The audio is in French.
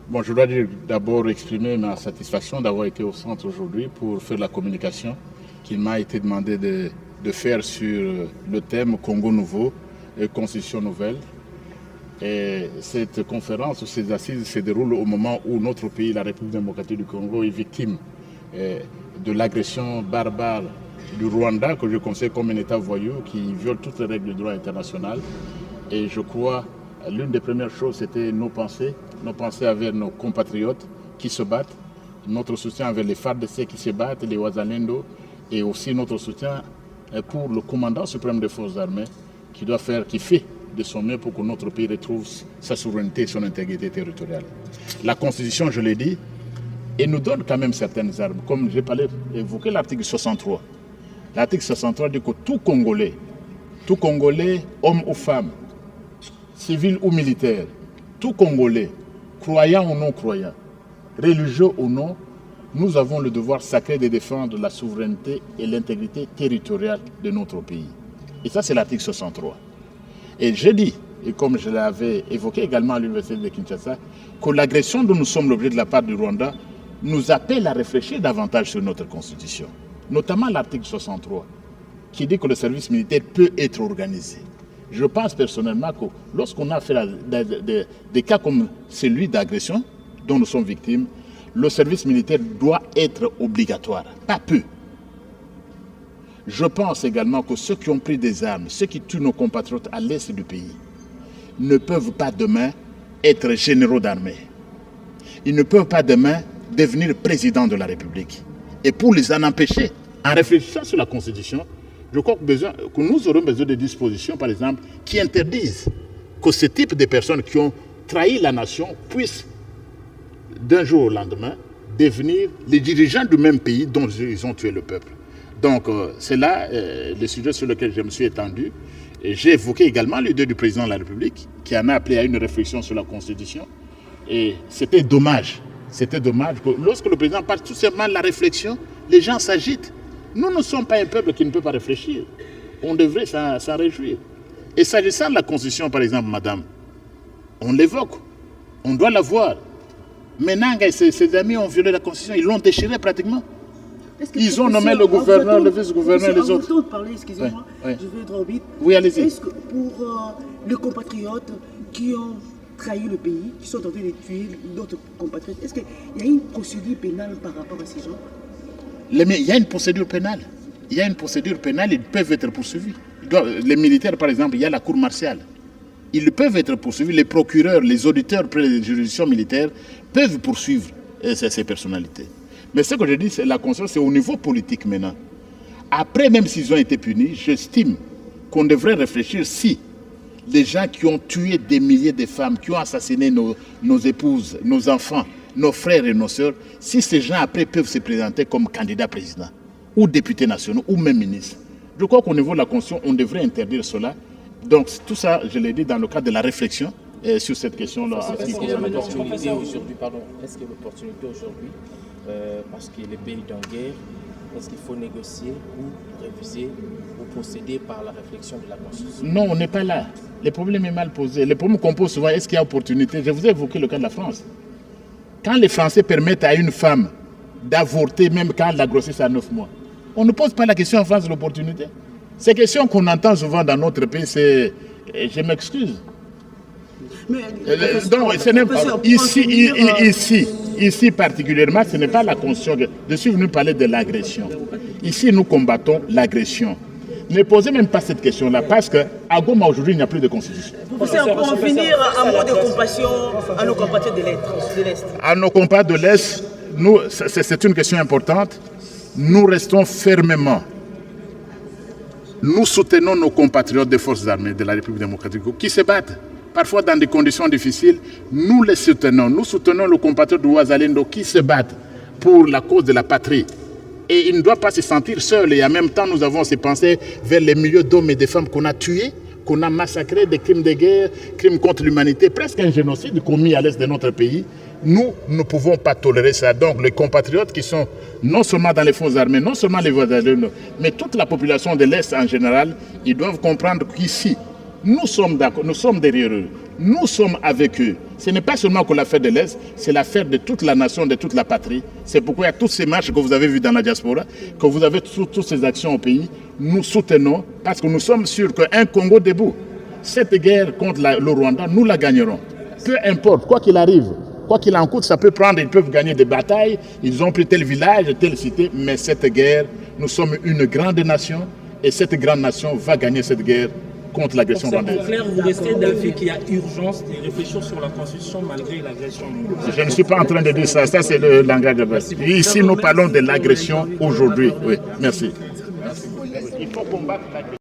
Bon, je dois d'abord exprimer ma satisfaction d'avoir été au centre aujourd'hui pour faire la communication qu'il m'a été demandé de faire sur le thème Congo nouveau et Constitution nouvelle. Et cette conférence ou ces assises se déroulent au moment où notre pays, la République démocratique du Congo, est victime de l'agression barbare du Rwanda, que je considère comme un État voyou qui viole toutes les règles du droit international. Et je crois l'une des premières choses, c'était nos pensées envers nos compatriotes qui se battent, notre soutien envers les FARDC qui se battent, les Wazalendo, et aussi notre soutien pour le commandant suprême des forces armées qui fait de son mieux pour que notre pays retrouve sa souveraineté et son intégrité territoriale. La Constitution, je l'ai dit, et nous donne quand même certaines armes, comme j'ai évoqué l'article 63. L'article 63 dit que tout Congolais, homme ou femme, civil ou militaire, tout Congolais, croyant ou non croyant, religieux ou non, nous avons le devoir sacré de défendre la souveraineté et l'intégrité territoriale de notre pays. Et ça, c'est l'article 63. Et j'ai dit, et comme je l'avais évoqué également à l'Université de Kinshasa, que l'agression dont nous sommes l'objet de la part du Rwanda nous appelle à réfléchir davantage sur notre Constitution, notamment l'article 63, qui dit que le service militaire peut être organisé. Je pense personnellement que lorsqu'on a fait des cas comme celui d'agression dont nous sommes victimes, le service militaire doit être obligatoire, pas peu. Je pense également que ceux qui ont pris des armes, ceux qui tuent nos compatriotes à l'est du pays, ne peuvent pas demain être généraux d'armée. Ils ne peuvent pas demain devenir président de la République. Et pour les en empêcher, en réfléchissant sur la Constitution, je crois que nous aurons besoin de dispositions, par exemple, qui interdisent que ce type de personnes qui ont trahi la nation puissent, d'un jour au lendemain, devenir les dirigeants du même pays dont ils ont tué le peuple. Donc, c'est là le sujet sur lequel je me suis étendu. Et j'ai évoqué également l'idée du président de la République, qui en a appelé à une réflexion sur la Constitution. Et c'était dommage que lorsque le président parle tout simplement de la réflexion, les gens s'agitent. Nous ne sommes pas un peuple qui ne peut pas réfléchir. On devrait s'en réjouir. Et s'agissant de la Constitution, par exemple, madame, on l'évoque, on doit la voir. Maintenant, ses amis ont violé la Constitution, ils l'ont déchirée pratiquement. Ils ont nommé le gouverneur, le vice-gouverneur et les autres. En parler, excusez-moi, oui. Je vais trop vite. Oui, allez-y. Est-ce que pour les compatriotes qui ont trahi le pays, qui sont en train de tuer d'autres compatriotes, est-ce qu'il y a une procédure pénale par rapport à ces gens? Il y a une procédure pénale. Ils peuvent être poursuivis. Les militaires, par exemple, il y a la cour martiale. Ils peuvent être poursuivis. Les procureurs, les auditeurs près des juridictions militaires peuvent poursuivre ces personnalités. Mais ce que je dis, c'est la conscience, c'est au niveau politique maintenant. Après, même s'ils ont été punis, j'estime qu'on devrait réfléchir si les gens qui ont tué des milliers de femmes, qui ont assassiné nos épouses, nos enfants, nos frères et nos sœurs, si ces gens après peuvent se présenter comme candidats présidents, ou députés nationaux, ou même ministres. Je crois qu'au niveau de la Constitution, on devrait interdire cela. Donc tout ça, je l'ai dit dans le cadre de la réflexion sur cette question-là. Est-ce qu'il y a l'opportunité aujourd'hui, parce que les pays en guerre, est-ce qu'il faut négocier ou réviser ou procéder par la réflexion de la Constitution? Non, on n'est pas là. Le problème est mal posé. Le problème qu'on pose souvent, est-ce qu'il y a opportunité? Je vous ai évoqué le cas de la France. Quand les Français permettent à une femme d'avorter, même quand la grossesse a 9 mois, on ne pose pas la question en France de l'opportunité. Ces questions qu'on entend souvent dans notre pays, c'est... Je m'excuse. Donc, ce n'est pas... Ici particulièrement, ce n'est pas la Constitution. Je suis venu parler de l'agression. Ici, nous combattons l'agression. Ne posez même pas cette question-là, parce qu'à Goma, aujourd'hui, il n'y a plus de Constitution. Professeur, pour en finir, un mot de compassion à nos compatriotes de l'Est. À nos compatriotes de l'Est, c'est une question importante. Nous restons fermement. Nous soutenons nos compatriotes des forces armées de la République démocratique qui se battent, parfois dans des conditions difficiles. Nous les soutenons. Nous soutenons nos compatriotes de Wazalendo qui se battent pour la cause de la patrie. Et ils ne doivent pas se sentir seuls. Et en même temps, nous avons ces pensées vers les milliers d'hommes et de femmes qu'on a tués, qu'on a massacrés, des crimes de guerre, crimes contre l'humanité, presque un génocide commis à l'est de notre pays. Nous ne pouvons pas tolérer ça. Donc les compatriotes qui sont non seulement dans les forces armées, non seulement les Wazalendo, mais toute la population de l'Est en général, ils doivent comprendre qu'ici, nous sommes d'accord, nous sommes derrière eux. Nous sommes avec eux. Ce n'est pas seulement que l'affaire de l'Est, c'est l'affaire de toute la nation, de toute la patrie. C'est pourquoi il y a toutes ces marches que vous avez vues dans la diaspora, que vous avez toutes ces actions au pays. Nous soutenons parce que nous sommes sûrs qu'un Congo debout, cette guerre contre le Rwanda, nous la gagnerons. Peu importe, quoi qu'il arrive, quoi qu'il en coûte, ça peut prendre, ils peuvent gagner des batailles, ils ont pris tel village, telle cité, mais cette guerre, nous sommes une grande nation et cette grande nation va gagner cette guerre contre l'agression rwandaise. C'est clair, vous restez d'avis qu'il y a urgence de réfléchir sur la Constitution malgré l'agression. Je ne suis pas en train de dire ça, ça c'est le langage de base. Ici, nous parlons de l'agression aujourd'hui. Oui, merci. Il faut combattre l'agression.